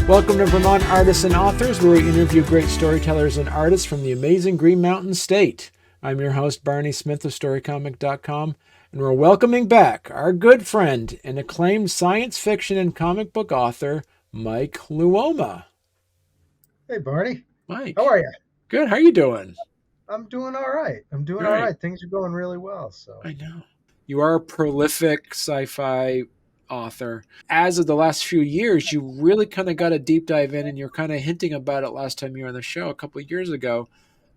Welcome to Vermont Artists and Authors, where we interview great storytellers and artists from the amazing Green Mountain State. I'm your host, Barney Smith of Storycomic.com, and we're welcoming back our good friend and acclaimed science fiction and comic book author, Mike Luoma. Hey, Barney. Mike. How are you? Good. How are you doing? I'm doing all right. Great. All right. Things are going really well. So I know. You are a prolific sci-fi author. As of the last few years, you really kind of got a deep dive in, and you're kind of hinting about it last time you were on the show a couple of years ago,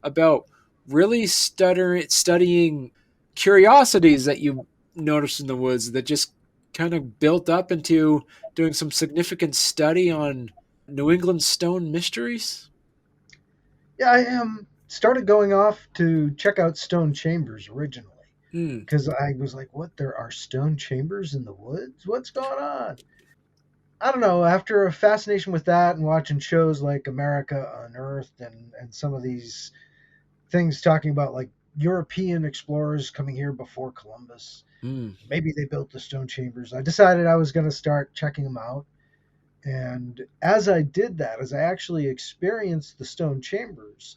about really studying curiosities that you noticed in the woods that just kind of built up into doing some significant study on New England stone mysteries. yeah, I started going off to check out stone chambers originally Hmm. because I was like, "What? There are stone chambers in the woods? What's going on?" I don't know. After a fascination with that and watching shows like America Unearthed and some of these things talking about like European explorers coming here before Columbus, Hmm. maybe they built the stone chambers. I decided I was going to start checking them out. And as I did that, as I actually experienced the stone chambers,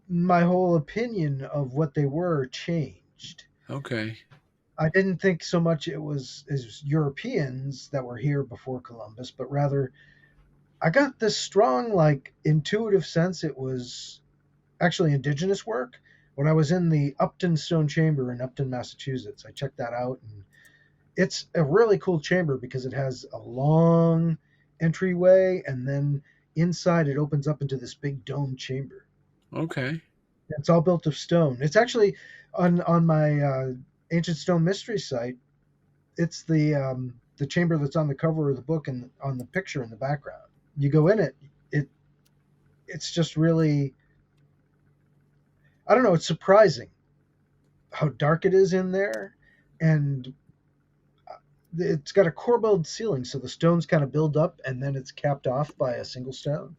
my whole opinion of what they were changed. Okay. I didn't think so much it was as Europeans that were here before Columbus, but rather I got this strong, like, intuitive sense it was actually indigenous work. When I was in the Upton Stone Chamber in Upton, Massachusetts, I checked that out, and it's a really cool chamber because it has a long entryway, and then inside it opens up into this big dome chamber. Okay. It's all built of stone. It's actually on my ancient stone mystery site. It's the chamber that's on the cover of the book and on the picture in the background. You go in it, it it's just really, I don't know, it's surprising how dark it is in there, and it's got a corbelled ceiling, so the stones kind of build up and then it's capped off by a single stone.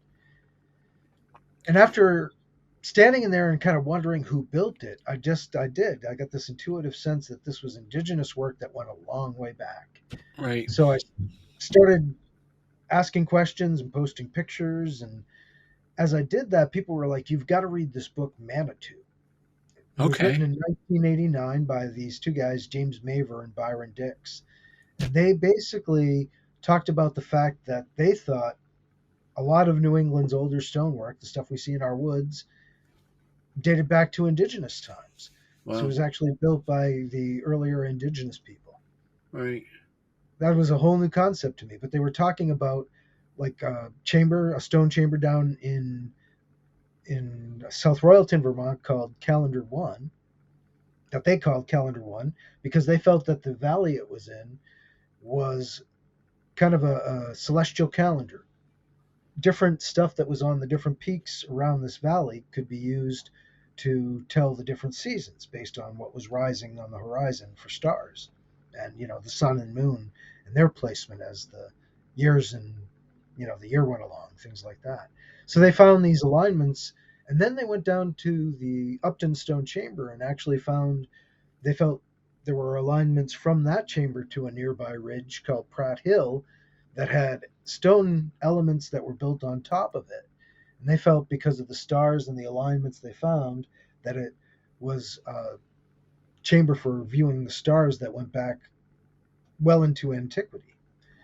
And after standing in there and kind of wondering who built it, I got this intuitive sense that this was indigenous work that went a long way back. Right. So I started asking questions and posting pictures, and as I did that, people were like, "You've got to read this book, Manitou." It was Okay. written in 1989 by these two guys, James Maver and Byron Dix. And they basically talked about the fact that they thought a lot of New England's older stonework, the stuff we see in our woods, dated back to indigenous times. So it Wow. was actually built by the earlier indigenous people. Right. That was a whole new concept to me. But they were talking about like a stone chamber down in South Royalton, Vermont, called Calendar One, that they called Calendar One because they felt that the valley it was in was kind of a celestial calendar. Different stuff that was on the different peaks around this valley could be used to tell the different seasons based on what was rising on the horizon for stars, and the sun and moon and their placement as the years and the year went along, things like that. So they found these alignments, and then they went down to the Upton Stone Chamber and actually found they felt there were alignments from that chamber to a nearby ridge called Pratt Hill that had stone elements that were built on top of it. And they felt because of the stars and the alignments they found that it was a chamber for viewing the stars that went back well into antiquity.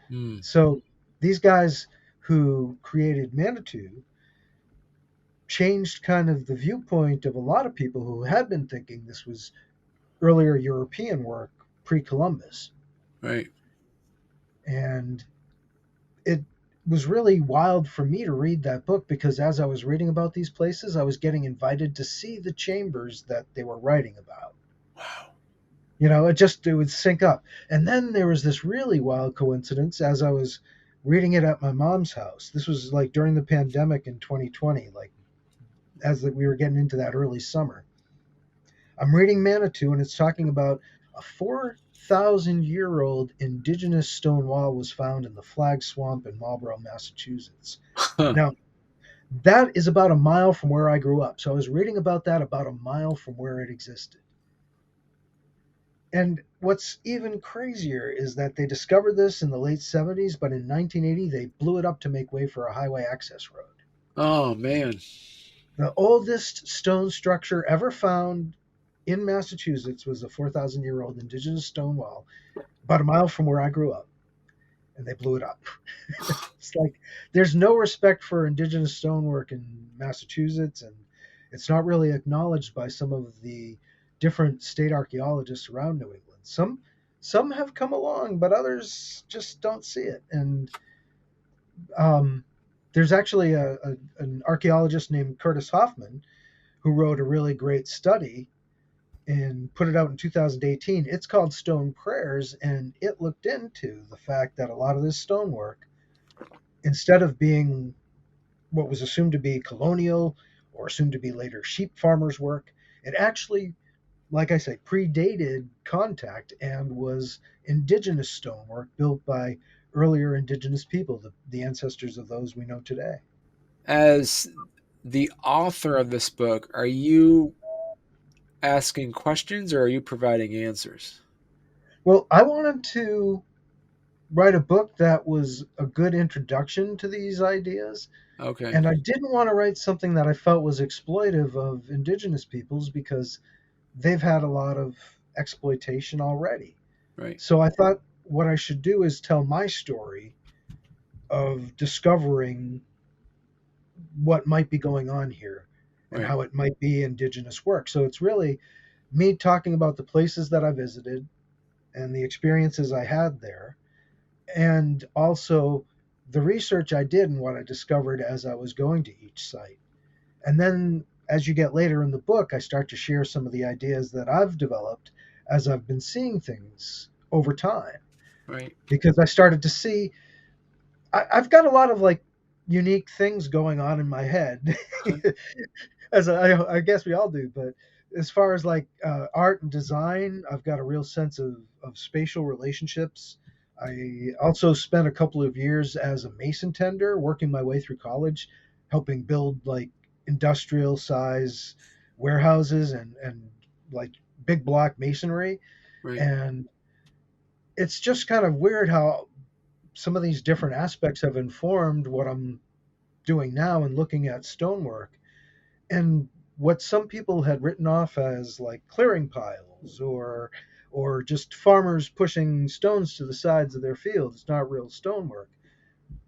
Hmm. So these guys who created Manitou changed kind of the viewpoint of a lot of people who had been thinking this was earlier European work pre Columbus. Right. And it was really wild for me to read that book because as I was reading about these places, I was getting invited to see the chambers that they were writing about. Wow. It would sync up. And then there was this really wild coincidence as I was reading it at my mom's house. This was like during the pandemic in 2020, like we were getting into that early summer. I'm reading Manitou, and it's talking about a 4,000-year-old indigenous stone wall was found in the Flag Swamp in Marlborough, Massachusetts. Huh. Now, that is about a mile from where I grew up. So I was reading about that about a mile from where it existed. And what's even crazier is that they discovered this in the late 70s, but in 1980 they blew it up to make way for a highway access road. Oh man. The oldest stone structure ever found in Massachusetts was a 4,000-year-old indigenous stone wall about a mile from where I grew up, and they blew it up. It's like there's no respect for indigenous stonework in Massachusetts, and it's not really acknowledged by some of the different state archaeologists around New England. Some have come along, but others just don't see it. And um, there's actually an archaeologist named Curtis Hoffman who wrote a really great study and put it out in 2018. It's called Stone Prayers, and it looked into the fact that a lot of this stonework, instead of being what was assumed to be colonial or assumed to be later sheep farmers' work, it actually, like I say, predated contact and was indigenous stonework built by earlier indigenous people, the ancestors of those we know today. As the author of this book, are you asking questions or are you providing answers? Well, I wanted to write a book that was a good introduction to these ideas. Okay. And I didn't want to write something that I felt was exploitive of indigenous peoples because they've had a lot of exploitation already. Right. So I thought what I should do is tell my story of discovering what might be going on here and Right. how it might be indigenous work. So it's really me talking about the places that I visited and the experiences I had there, and also the research I did and what I discovered as I was going to each site. And then as you get later in the book, I start to share some of the ideas that I've developed as I've been seeing things over time. Right. Because I started to see, I've got a lot of like unique things going on in my head, I guess we all do. But as far as like art and design, I've got a real sense of spatial relationships. I also spent a couple of years as a mason tender, working my way through college, helping build like industrial size warehouses and like big block masonry. Right. And it's just kind of weird how some of these different aspects have informed what I'm doing now and looking at stonework. And what some people had written off as like clearing piles or just farmers pushing stones to the sides of their fields, not real stonework.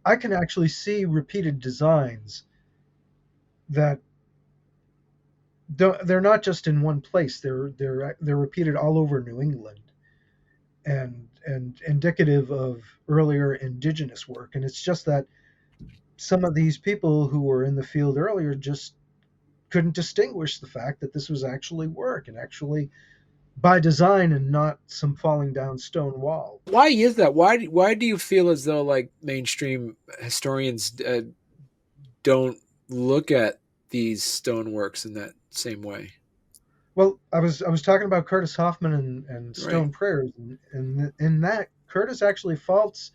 I can actually see repeated designs that they're not just in one place. They're repeated all over New England and indicative of earlier indigenous work. And it's just that some of these people who were in the field earlier just couldn't distinguish the fact that this was actually work and actually by design and not some falling down stone wall. Why is that? Why do you feel as though like mainstream historians don't look at these stoneworks in that same way? Well, I was talking about Curtis Hoffman and Right. Stone Prayers, and in that Curtis actually faults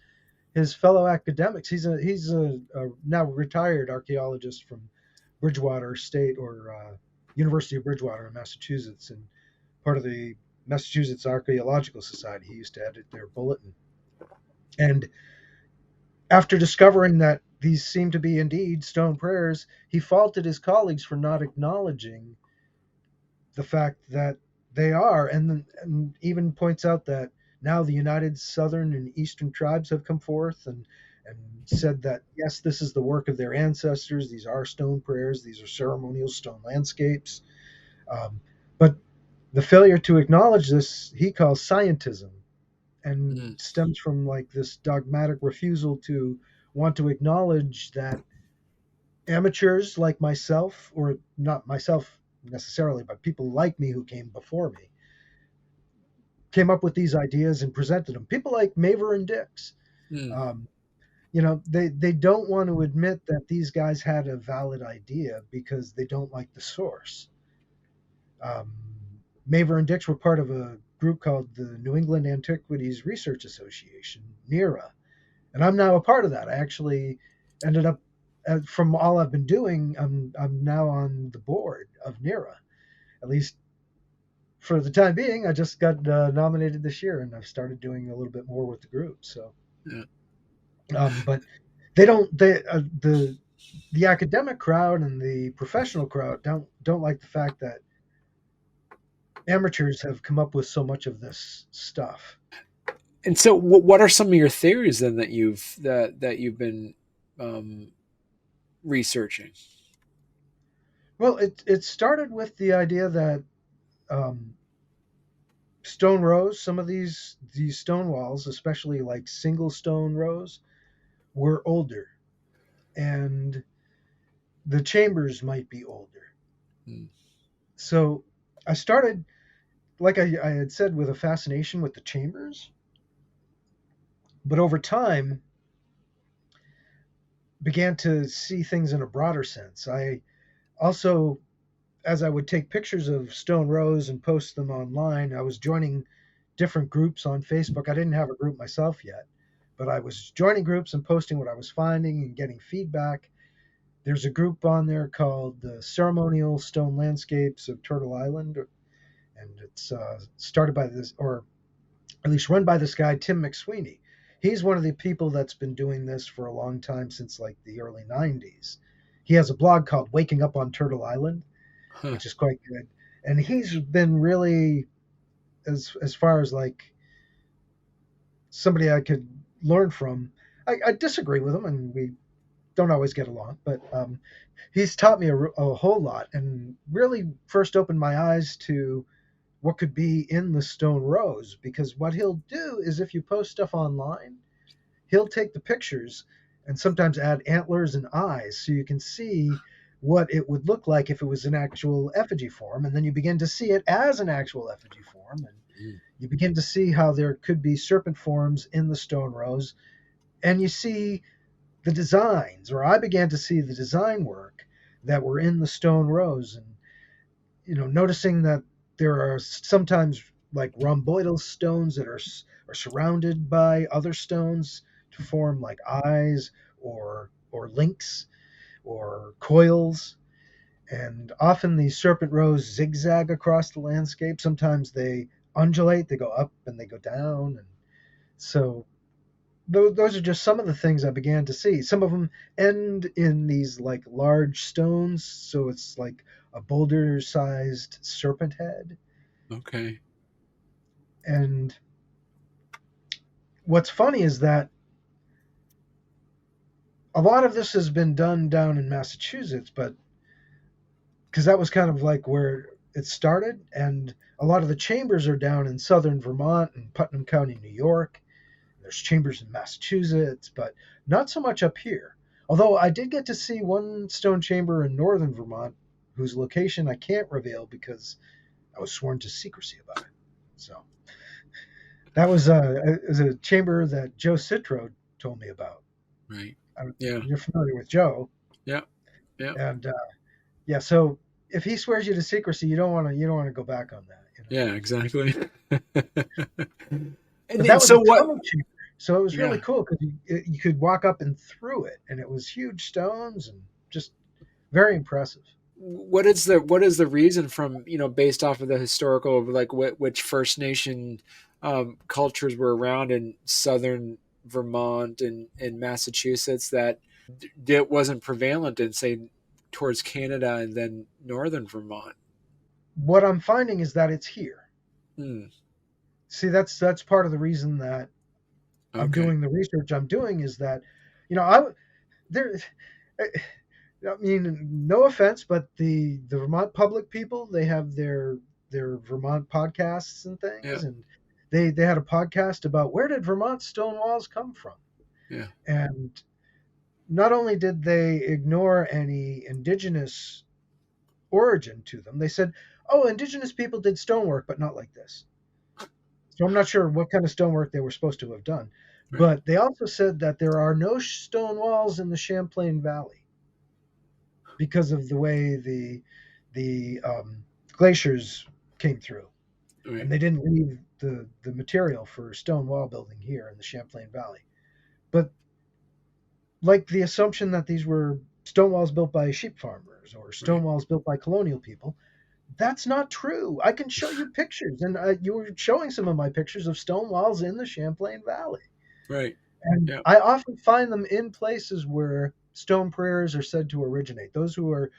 his fellow academics. He's a now retired archaeologist from Bridgewater State or University of Bridgewater in Massachusetts, and part of the Massachusetts Archaeological Society. He used to edit their bulletin. And after discovering that these seemed to be indeed stone prayers, he faulted his colleagues for not acknowledging the fact that they are, and even points out that now the United Southern and Eastern tribes have come forth and said that yes, this is the work of their ancestors. These are stone prayers. These are ceremonial stone landscapes. Um, but the failure to acknowledge this, he calls scientism, and Mm. stems from like this dogmatic refusal to want to acknowledge that amateurs like myself, or not myself necessarily, but people like me who came before me, came up with these ideas and presented them. People like Maver and Dix. Mm. Um, they don't want to admit that these guys had a valid idea because they don't like the source. Um, Maver and Dix were part of a group called the New England Antiquities Research Association, NERA, and I'm now a part of that. I actually ended up, from all I've been doing, I'm now on the board of NERA, at least for the time being, I just got nominated this year, and I've started doing a little bit more with the group. So, Yeah. but they don't. The academic crowd and the professional crowd don't like the fact that amateurs have come up with so much of this stuff. And so, what are some of your theories then that you've been um, researching? Well, it started with the idea that um, stone rows, some of these stone walls, especially like single stone rows, were older, and the chambers might be older. Mm. So I started, like I had said, with a fascination with the chambers, but over time began to see things in a broader sense. I also, as I would take pictures of stone rows and post them online, I was joining different groups on Facebook. I didn't have a group myself yet, but I was joining groups and posting what I was finding and getting feedback. There's a group on there called the Ceremonial Stone Landscapes of Turtle Island, and it's started by this, or at least run by this guy, Tim McSweeney. He's one of the people that's been doing this for a long time, since like the early 90s. He has a blog called Waking Up on Turtle Island, Huh. which is quite good. And he's been really, as far as like somebody I could learn from. I disagree with him, and we don't always get along, but he's taught me a whole lot, and really first opened my eyes to what could be in the stone rows. Because what he'll do is, if you post stuff online, he'll take the pictures and sometimes add antlers and eyes, so you can see what it would look like if it was an actual effigy form, and then you begin to see it as an actual effigy form, and Mm. you begin to see how there could be serpent forms in the stone rows, and you see the designs, or I began to see the design work that were in the stone rows, and noticing that there are sometimes like rhomboidal stones that are surrounded by other stones to form like eyes, or links, or coils. And often these serpent rows zigzag across the landscape. Sometimes they undulate, they go up and they go down. And so those are just some of the things I began to see. Some of them end in these like large stones, so it's like a boulder-sized serpent head. Okay. And what's funny is that a lot of this has been done down in Massachusetts, but because that was kind of like where it started, and a lot of the chambers are down in southern Vermont and Putnam County, New York. There's chambers in Massachusetts, but not so much up here. Although I did get to see one stone chamber in northern Vermont, whose location I can't reveal because I was sworn to secrecy about it. So that was a chamber that Joe Citro told me about. Right. Yeah. You're familiar with Joe, Yeah. Yeah. and yeah. So if he swears you to secrecy, you don't want to go back on that. Yeah. Exactly. and But then that was a so what? tunnel chamber, so it was really Yeah. cool because you could walk up and through it, and it was huge stones and just very impressive. What is the reason from based off of the historical of like which First Nation cultures were around in southern Vermont and Massachusetts that it wasn't prevalent in say towards Canada and then northern Vermont. What I'm finding is that it's here. Hmm. See, that's part of the reason that I'm Okay. doing the research I'm doing, is that I there. I mean, no offense, but the Vermont public people, they have their Vermont podcasts and Yeah. things, and they had a podcast about where did Vermont stone walls come from. Yeah. And not only did they ignore any indigenous origin to them, they said, "Oh, indigenous people did stonework, but not like this." So I'm not sure what kind of stonework they were supposed to have done. Right. But they also said that there are no stone walls in the Champlain Valley because of the way the glaciers came through, Right. and they didn't leave the material for stone wall building here in the Champlain Valley. But like the assumption that these were stone walls built by sheep farmers or stone Right. walls built by colonial people, That's not true. I can show you pictures, and you were showing some of my pictures of stone walls in the Champlain Valley. Right. And Yeah. I often find them in places where stone prayers are said to originate. Those who are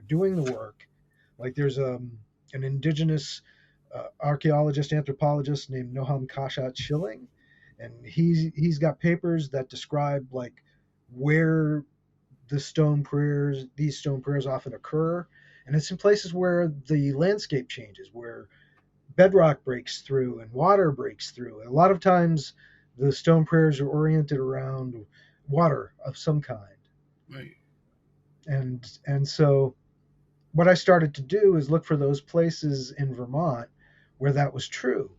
doing the work, like there's an indigenous archaeologist anthropologist named Noam Kashat Schilling, and he's got papers that describe like where these stone prayers often occur, and it's in places where the landscape changes, where bedrock breaks through and water breaks through. A lot of times, the stone prayers are oriented around water of some kind, Right. and so what I started to do is look for those places in Vermont where that was true,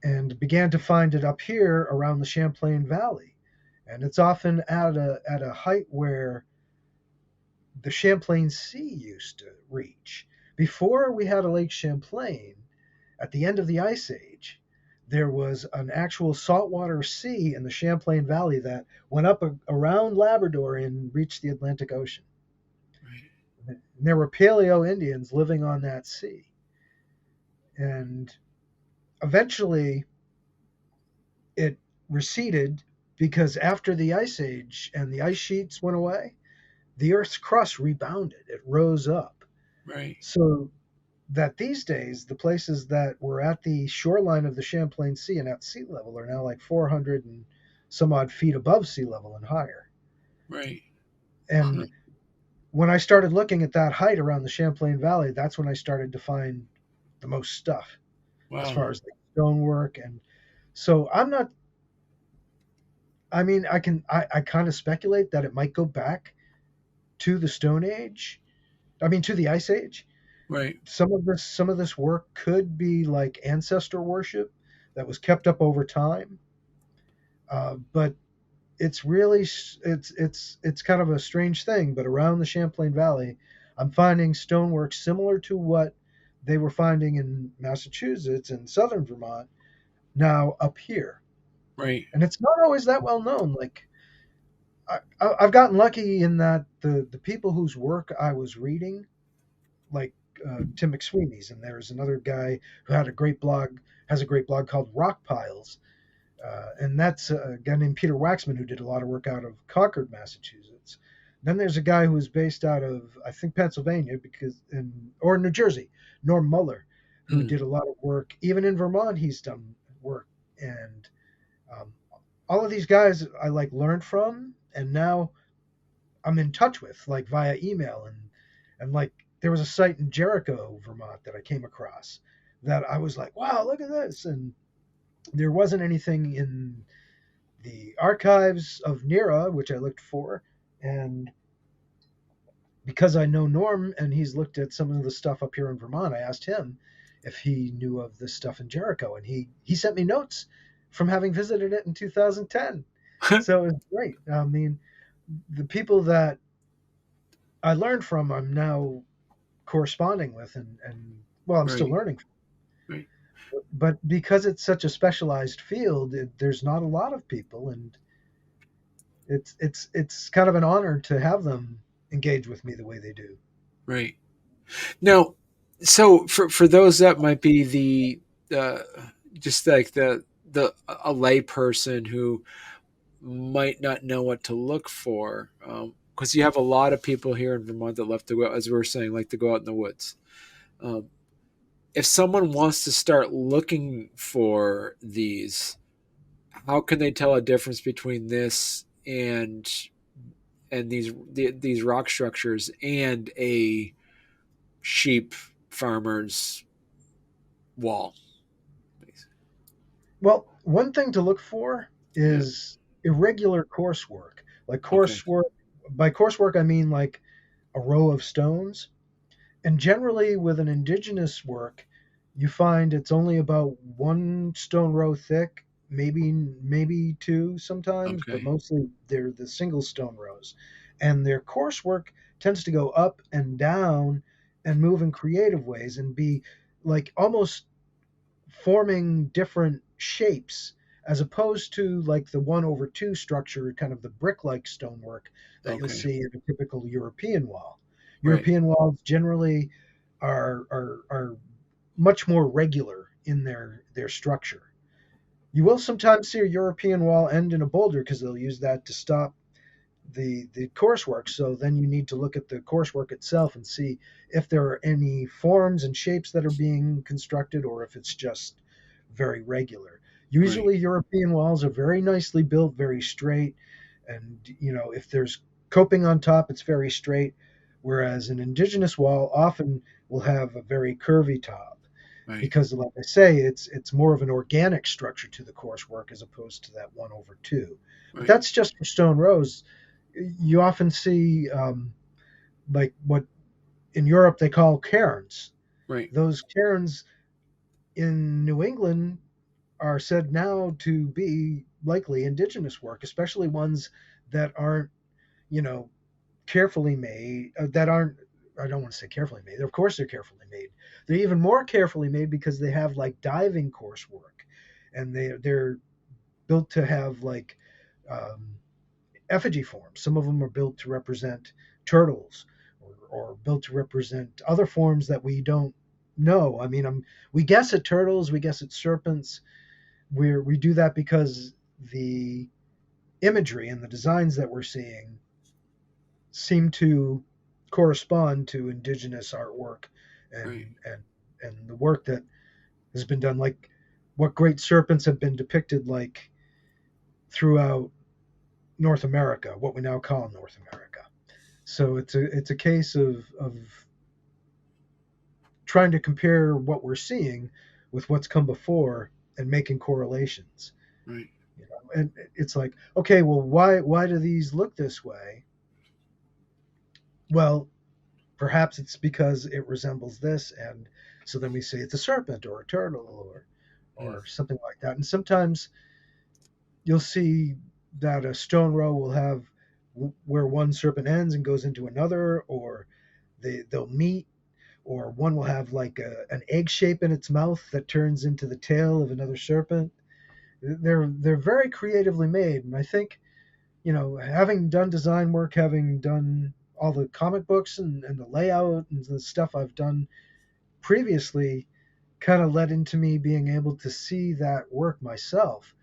and began to find it up here around the Champlain Valley, and it's often at a height where the Champlain Sea used to reach. Before we had a Lake Champlain, at the end of the Ice Age, there was an actual saltwater sea in the Champlain Valley that went up around Labrador and reached the Atlantic Ocean. Right. And there were Paleo Indians living on that sea. And eventually it receded because after the Ice Age and the ice sheets went away, the Earth's crust rebounded. It rose up. Right. So that these days, the places that were at the shoreline of the Champlain Sea and at sea level are now like 400 and some odd feet above sea level and higher. Right. Huh. And when I started looking at that height around the Champlain Valley, that's when I started to find the most stuff as Wow. far as like stonework. And so I'm not, I mean, I kind of speculate that it might go back to the Stone Age. I mean, to the Ice Age. Right. Some of this work could be like ancestor worship that was kept up over time, but it's really it's kind of a strange thing. But around the Champlain Valley, I'm finding stonework similar to what they were finding in Massachusetts and southern Vermont now up here, Right. and it's not always that well known. Like I've gotten lucky in that the people whose work I was reading, like Tim McSweeney's, and there's another guy who has a great blog called Rock Piles, and that's a guy named Peter Waxman who did a lot of work out of Concord, Massachusetts. Then there's a guy who is based out of I think Pennsylvania or New Jersey, Norm Muller, who Hmm. did a lot of work. Even in Vermont, he's done work, and um, all of these guys I like learned from, and now I'm in touch with like via email and like there was a site in Jericho, Vermont that I came across that I was like, wow, look at this. And there wasn't anything in the archives of Nera, which I looked for. And because I know Norm and he's looked at some of the stuff up here in Vermont, I asked him if he knew of this stuff in Jericho. And he sent me notes from having visited it in 2010. So it was great. I mean, the people that I learned from, I'm now corresponding with, and well, I'm still Right. learning. Right. But because it's such a specialized field, there's not a lot of people, and it's kind of an honor to have them engage with me the way they do. Right. Now, so for those that might be uh, just like the a lay person who might not know what to look for, because you have a lot of people here in Vermont that love to go, as we were saying, like to go out in the woods. Um, if someone wants to start looking for these, how can they tell a difference between this and these rock structures and a sheep farmer's wall? Well, one thing to look for Yeah. is irregular coursework. Like Okay. coursework, by coursework I mean like a row of stones. And generally, with an indigenous work, you find it's only about one stone row thick, maybe two sometimes, but Okay. mostly they're the single stone rows. And their coursework tends to go up and down and move in creative ways and be like almost forming different shapes as opposed to like the 1/2 structure, kind of the brick-like stonework that you'll Okay. see in a typical European wall. Right. European walls generally are much more regular in their structure. You will sometimes see a European wall end in a boulder because they'll use that to stop the coursework. So then you need to look at the coursework itself and see if there are any forms and shapes that are being constructed or if it's just very regular. Right. Usually European walls are very nicely built, very straight, and if there's coping on top, it's very straight. Whereas an indigenous wall often will have a very curvy top Right. because, like I say, it's more of an organic structure to the coursework as opposed to that 1/2. But Right. that's just for stone rows. You often see like what in Europe they call cairns. Right. Those cairns in New England are said now to be likely indigenous work, especially ones that aren't, you know, carefully made, that aren't, I don't want to say carefully made. Of course they're carefully made. They're even more carefully made because they have like diving coursework, and they're built to have like um, effigy forms. Some of them are built to represent turtles, or built to represent other forms that we don't know. I mean, we guess at turtles, we guess at serpents. We do that because the imagery and the designs that we're seeing seem to correspond to indigenous artwork Right. and the work that has been done, like what great serpents have been depicted like throughout North America, what we now call North America. So it's a case of trying to compare what we're seeing with what's come before and making correlations. Right. And it's like, okay, well, why do these look this way? Well, perhaps it's because it resembles this, and so then we say it's a serpent or a turtle Mm. or something like that. And sometimes you'll see that a stone row will have where one serpent ends and goes into another, or they'll meet, or one will have like an egg shape in its mouth that turns into the tail of another serpent. They're very creatively made, and I think having done design work, having done all the comic books and the layout and the stuff I've done previously, kind of led into me being able to see that work myself.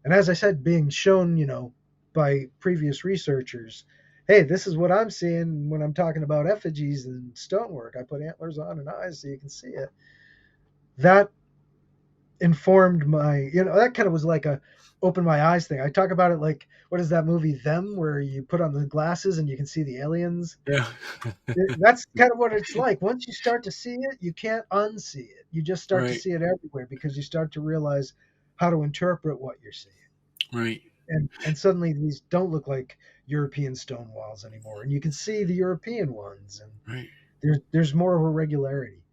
And as I said, being shown, by previous researchers, hey, this is what I'm seeing when I'm talking about effigies and stonework. I put antlers on and eyes so you can see it. That informed that kind of was like a open my eyes thing. I talk about it like, what is that movie Them, where you put on the glasses and you can see the aliens? Yeah. That's kind of what it's like. Once you start to see it, you can't unsee it. You just start to Right. see it everywhere because you start to realize how to interpret what you're seeing. Right. And suddenly these don't look like European stone walls anymore, and you can see the European ones, and Right. there's more of a regularity.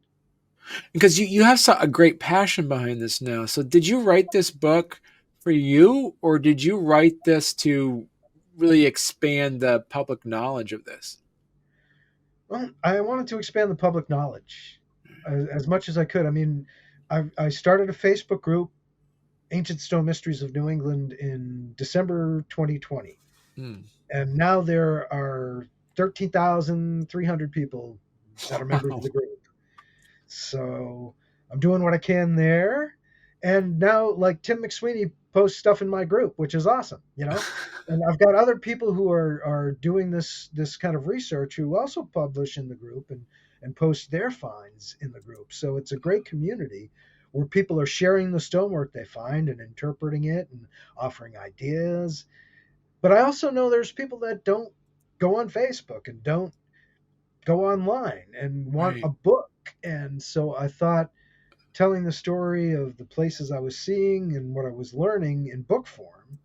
Because you have a great passion behind this now. So did you write this book for you, or did you write this to really expand the public knowledge of this? Well, I wanted to expand the public knowledge as much as I could. I mean, I started a Facebook group, Ancient Stone Mysteries of New England, in December 2020. Hmm. And now there are 13,300 people that are members of Wow. the group. So I'm doing what I can there. And now, like, Tim McSweeney posts stuff in my group, which is awesome. And I've got other people who are doing this kind of research who also publish in the group and post their finds in the group. So it's a great community where people are sharing the stonework they find and interpreting it and offering ideas. But I also know there's people that don't go on Facebook and don't go online and want a Right. book. And so I thought telling the story of the places I was seeing and what I was learning in book form,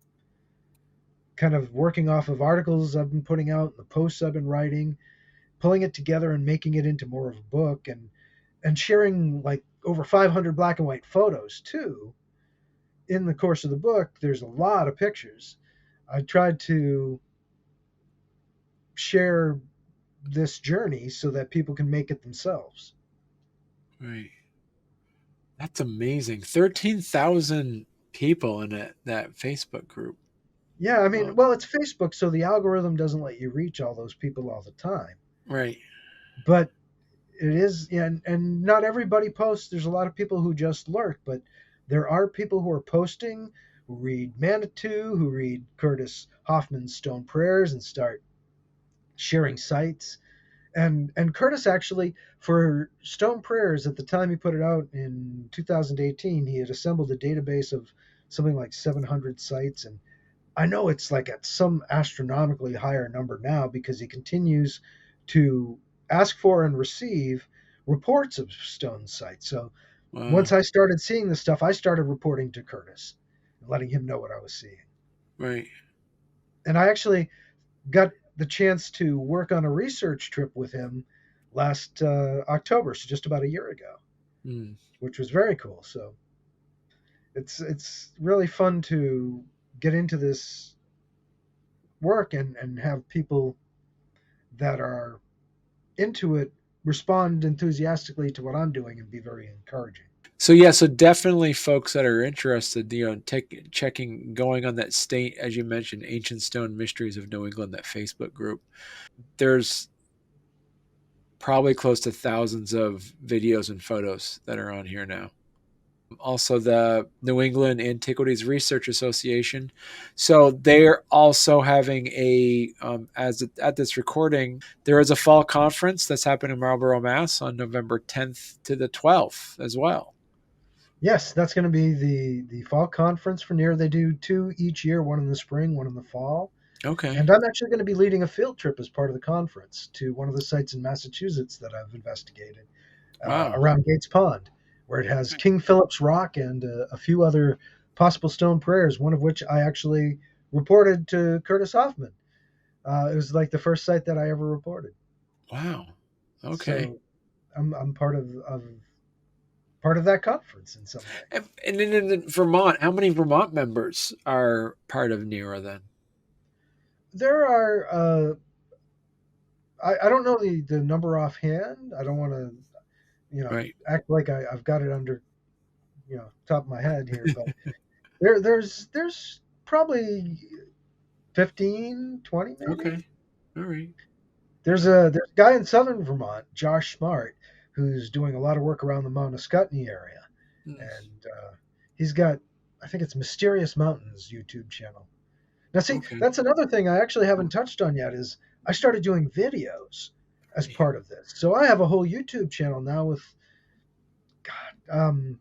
kind of working off of articles I've been putting out, the posts I've been writing, pulling it together and making it into more of a book, and sharing like over 500 black and white photos too. In the course of the book, there's a lot of pictures. I tried to share this journey so that people can make it themselves. Right. That's amazing. 13,000 people in that Facebook group. Yeah, I Wow. mean, well, it's Facebook, so the algorithm doesn't let you reach all those people all the time. Right. But it is, yeah, and not everybody posts. There's a lot of people who just lurk, but there are people who are posting, who read Manitou, who read Curtis Hoffman's Stone Prayers and start sharing sites. And Curtis actually, for Stone Prayers, at the time he put it out in 2018, he had assembled a database of something like 700 sites, and I know it's like at some astronomically higher number now because he continues to ask for and receive reports of stone sites. So once Wow. I started seeing this stuff, I started reporting to Curtis and letting him know what I was seeing. Right. And I actually got the chance to work on a research trip with him last October, so just about a year ago, Mm. which was very cool. So it's really fun to get into this work and have people that are into it respond enthusiastically to what I'm doing and be very encouraging. So yeah, so definitely folks that are interested, checking, going on that state, as you mentioned, Ancient Stone Mysteries of New England, that Facebook group. There's probably close to thousands of videos and photos that are on here now. Also, the New England Antiquities Research Association. So they're also having at this recording, there is a fall conference that's happening in Marlborough, Mass on November 10th to the 12th as well. Yes, that's going to be the fall conference for NEAR. They do two each year, one in the spring, one in the fall. Okay. And I'm actually going to be leading a field trip as part of the conference to one of the sites in Massachusetts that I've investigated Wow. around Gates Pond, where it has King Philip's Rock and a few other possible stone prayers, one of which I actually reported to Curtis Hoffman. It was like the first site that I ever reported. Wow. Okay. So I'm part of that conference in some way. And then in Vermont, how many Vermont members are part of NERA then? There are I don't know the number offhand. I don't want to Right. act like I've got it under top of my head here, but there's probably 15, 20 maybe. Okay. All right. There's a guy in southern Vermont, Josh Smart, who's doing a lot of work around the Mount Escutney area, Mm. and he's got, I think it's Mysterious Mountains YouTube channel. Now, see, Okay. that's another thing I actually haven't touched on yet is I started doing videos as part of this. So I have a whole YouTube channel now with, God,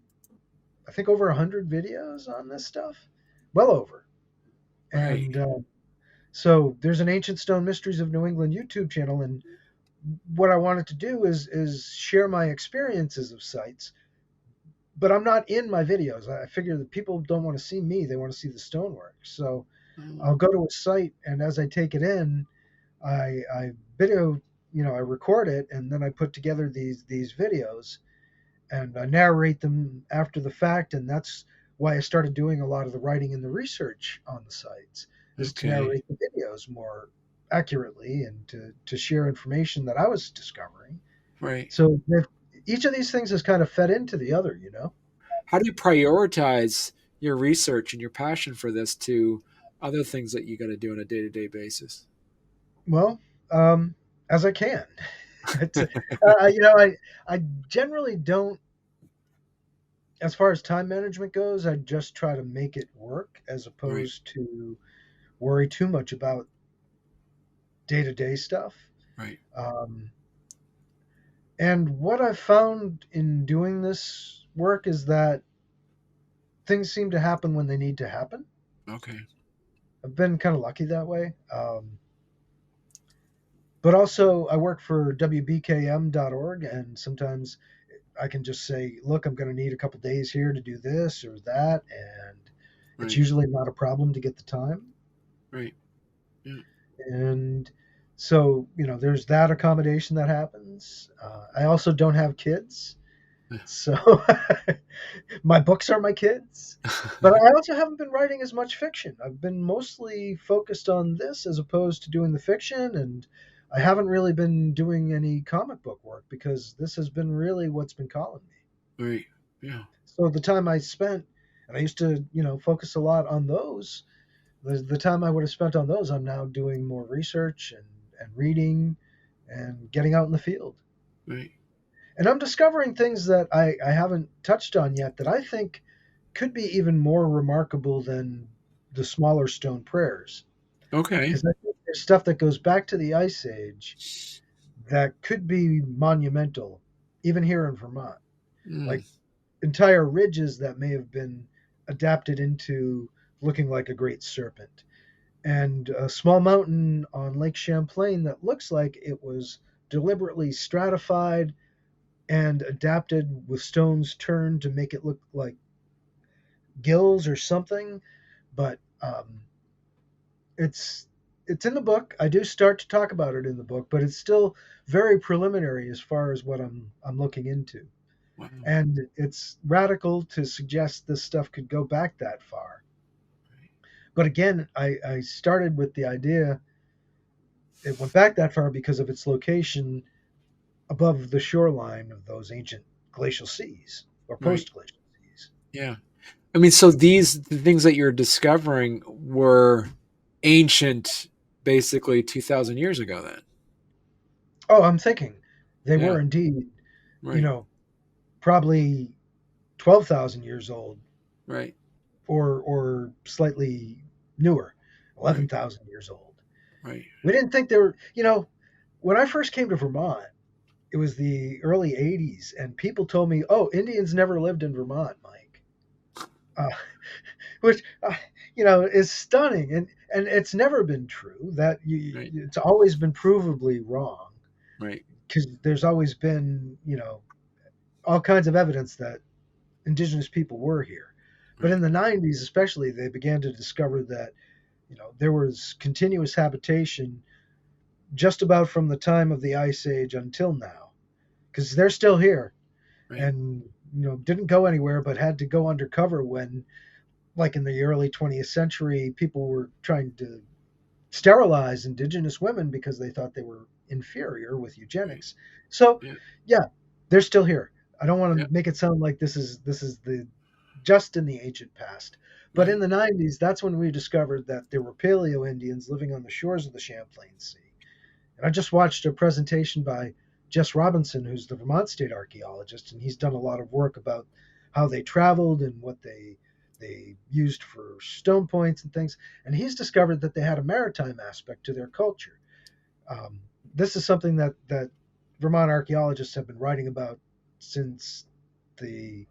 I think over 100 videos on this stuff, well over. Right. And so there's an Ancient Stone Mysteries of New England YouTube channel, and what I wanted to do is share my experiences of sites, but I'm not in my videos. I figure that people don't want to see me; they want to see the stonework. So Oh, I'll go to a site, and as I take it in, I video, I record it, and then I put together these videos, and I narrate them after the fact, and that's why I started doing a lot of the writing and the research on the sites, is to okay. narrate the videos more accurately and to share information that I was discovering. Right. So each of these things has kind of fed into the other. How do you prioritize your research and your passion for this to other things that you got to do on a day-to-day basis? Well, as I can. It's, I generally don't, as far as time management goes, I just try to make it work as Right. opposed to worry too much about day to day stuff. Right. Um, and what I've found in doing this work is that things seem to happen when they need to happen. Okay. I've been kind of lucky that way. But also, I work for WBKM.org, and sometimes I can just say, look, I'm going to need a couple days here to do this or that. And it's Right. usually not a problem to get the time. Right. Yeah. And so, there's that accommodation that happens. I also don't have kids. So my books are my kids. But I also haven't been writing as much fiction. I've been mostly focused on this as opposed to doing the fiction. And I haven't really been doing any comic book work because this has been really what's been calling me. Right. Yeah. So the time I spent, and I used to, focus a lot on those, the time I would have spent on those, I'm now doing more research and reading and getting out in the field. Right. And I'm discovering things that I haven't touched on yet that I think could be even more remarkable than the smaller stone prayers. Okay. Because I think there's stuff that goes back to the Ice Age that could be monumental, even here in Vermont. Mm, Like entire ridges that may have been adapted into looking like a great serpent. And a small mountain on Lake Champlain that looks like it was deliberately stratified and adapted with stones turned to make it look like gills or something. But it's it's in the book. I do start to talk about it in the book, but it's still very preliminary as far as what I'm looking into. wow. And it's radical to suggest this stuff could go back that far. But again, I started with the idea it went back that far because of its location above the shoreline of those ancient glacial seas or Right. post glacial seas. Yeah. I mean, so these the things that you're discovering were ancient, basically 2,000 years ago. Then, Oh, I'm thinking they yeah, were indeed, you right, know, probably 12,000 years old right, or slightly newer, right, 11,000 years old. right, We didn't think they were, when I first came to Vermont, it was the early 80s, and people told me, oh, Indians never lived in Vermont, Mike. Uh, which, is stunning. And it's never been true. right, It's always been provably wrong right, because there's always been, all kinds of evidence that indigenous people were here. But in right, the 90s, especially, they began to discover that, there was continuous habitation just about from the time of the Ice Age until now, because they're still here right, and, didn't go anywhere but had to go undercover when, like in the early 20th century, people were trying to sterilize indigenous women because they thought they were inferior with right, eugenics. So, yeah, yeah, they're still here. I don't want yeah, to make it sound like this is the just in the ancient past. But in right, the 90s, that's when we discovered that there were Paleo Indians living on the shores of the Champlain Sea. And I just watched a presentation by Jess Robinson, who's the Vermont state archaeologist, and he's done a lot of work about how they traveled and what they used for stone points and things. And he's discovered that they had a maritime aspect to their culture. Um, this is something that Vermont archaeologists have been writing about since the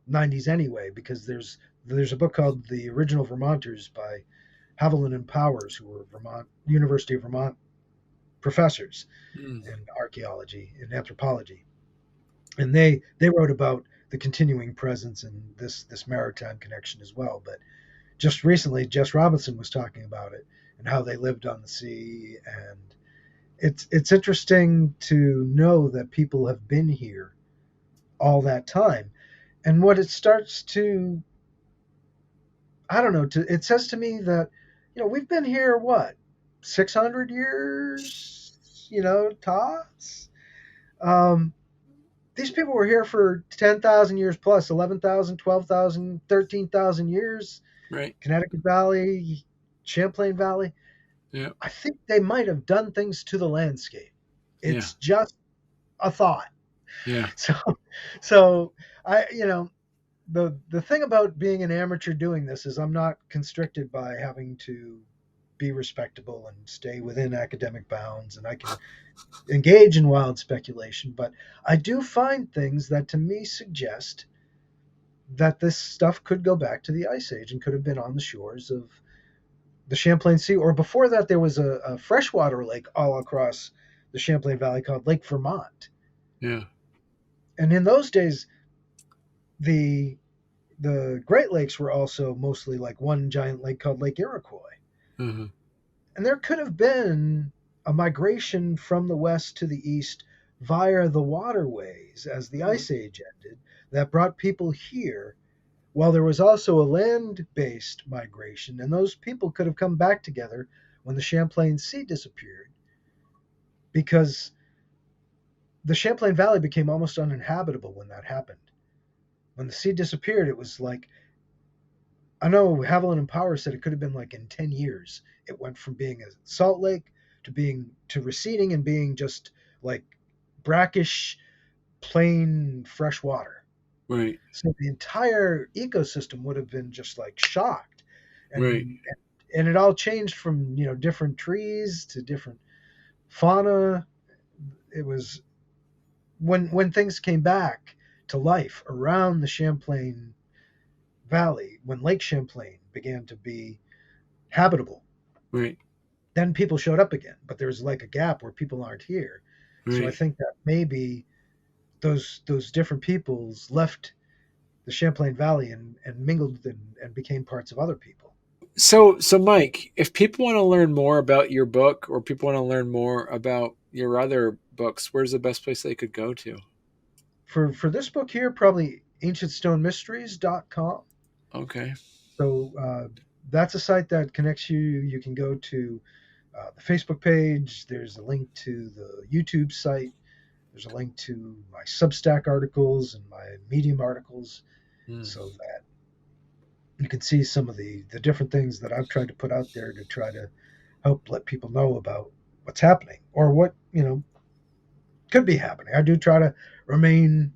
90s anyway, because there's a book called The Original Vermonters by Haviland and Powers, who were Vermont University of Vermont professors mm, in archaeology and anthropology, and they wrote about the continuing presence and this maritime connection as well. But just recently, Jess Robinson was talking about it and how they lived on the sea, and it's interesting to know that people have been here all that time. And what it starts to, I don't know, it says to me that we've been here what 600 years, tops. Um, these people were here for 10,000 years plus, 11,000, 12,000, 13,000 years. right, Connecticut Valley, Champlain Valley. yeah, I think they might have done things to the landscape. yeah, It's just a thought. yeah, So, so the thing about being an amateur doing this is I'm not constricted by having to be respectable and stay within academic bounds, and I can engage in wild speculation. But I do find things that to me suggest that this stuff could go back to the Ice Age and could have been on the shores of the Champlain Sea. Or before that, there was a freshwater lake all across the Champlain Valley called Lake Vermont. yeah, And in those days, the the Great Lakes were also mostly like one giant lake called Lake Iroquois. uh-huh, And there could have been a migration from the west to the east via the waterways as the mm, Ice Age ended that brought people here. While there was also a land based migration, and those people could have come back together when the Champlain Sea disappeared because the Champlain Valley became almost uninhabitable when that happened. When the sea disappeared, it was like, I know Haviland and Power said it could have been like in 10 years. It went from being a salt lake to receding and being just like brackish plain fresh water. Right. So the entire ecosystem would have been just like shocked, Right. and it all changed from different trees to different fauna. It was when things came back to life around the Champlain Valley, when Lake Champlain began to be habitable, Right. then people showed up again. But there's like a gap where people aren't here. So I Right. think that maybe those different peoples left the Champlain Valley and mingled and became parts of other people. So Mike, if people want to learn more about your book or people want to learn more about your other books, where's the best place they could go to? For this book here, probably ancientstonemysteries.com. Okay. So that's a site that connects you. You can go to the Facebook page. There's a link to the YouTube site. There's a link to my Substack articles and my Medium articles, Mm, so that you can see some of the different things that I've tried to put out there to try to help let people know about what's happening or what could be happening. I do try to remain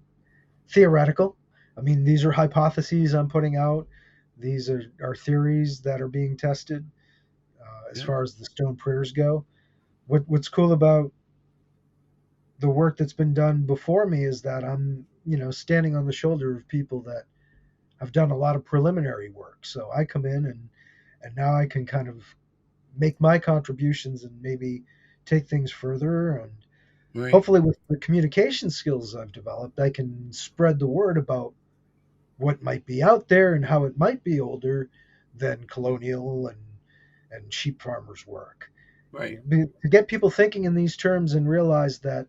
theoretical. I mean, these are hypotheses I'm putting out. These are theories that are being tested as yeah. far as the stone prayers go. What's cool about the work that's been done before me is that I'm, standing on the shoulder of people that have done a lot of preliminary work. So I come in and now I can kind of make my contributions and maybe take things further. And Right. hopefully with the communication skills I've developed, I can spread the word about what might be out there and how it might be older than colonial and sheep farmers work. Right. To get people thinking in these terms and realize that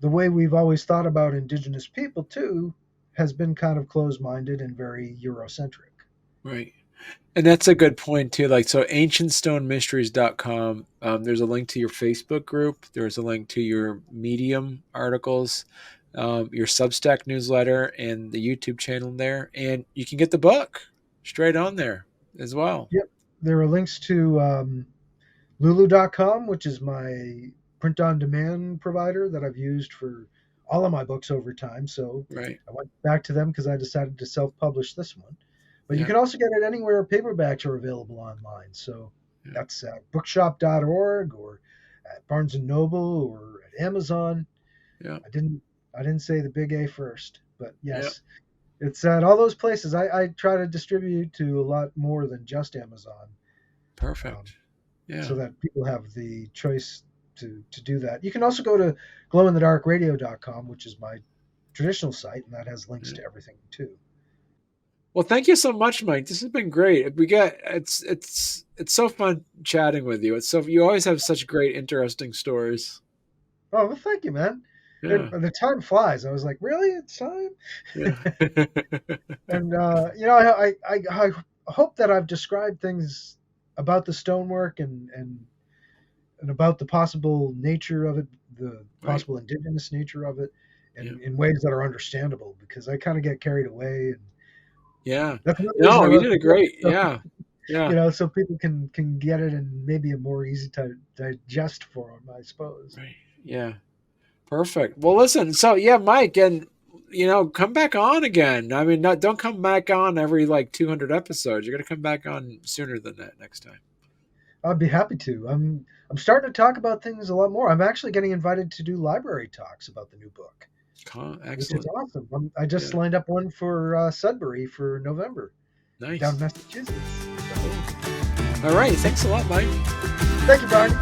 the way we've always thought about indigenous people too has been kind of closed-minded and very Eurocentric. Right. And that's a good point too. Like so ancientstonemysteries.com, there's a link to your Facebook group, there's a link to your Medium articles, your Substack newsletter and the YouTube channel there. And you can get the book straight on there as well. Yep. There are links to Lulu.com, which is my print on demand provider that I've used for all of my books over time. So Right. I went back to them because I decided to self publish this one. But you Yeah. can also get it anywhere paperbacks are available online. So Yeah. that's at bookshop.org or at Barnes and Noble or at Amazon. Yeah. I didn't I didn't say the big A first, but Yeah. yes, it's at all those places. I try to distribute to a lot more than just Amazon, um, Perfect. so Yeah. that people have the choice to do that. You can also go to glowinthedarkradio.com, which is my traditional site, and that has links Yeah. to everything too. Well, thank you so much, Mike. This has been great. It's so fun chatting with you. It's so you always have such great, interesting stories. Oh, well, thank you, man. Yeah. The time flies. I was like, really? It's time? Yeah. And I hope that I've described things about the stonework and about the possible nature of it, the Right. possible indigenous nature of it, Yeah. in ways that are understandable. Because I kind of get carried away, and Yeah. that's another reason I No, you wrote did the a book. great. So, Yeah. Yeah. so people can get it in maybe a more easy to digest for them, I suppose. Right. Yeah. Perfect. Well, listen. So yeah, Mike, and come back on again. I mean, don't come back on every like 200 episodes. You're gonna come back on sooner than that next time. I'd be happy to. I'm starting to talk about things a lot more. I'm actually getting invited to do library talks about the new book, which is Excellent. awesome. I just Yeah. lined up one for Sudbury for November down Nice. in Massachusetts. So Cool. All right. Thanks a lot, Mike. thank you, Barney.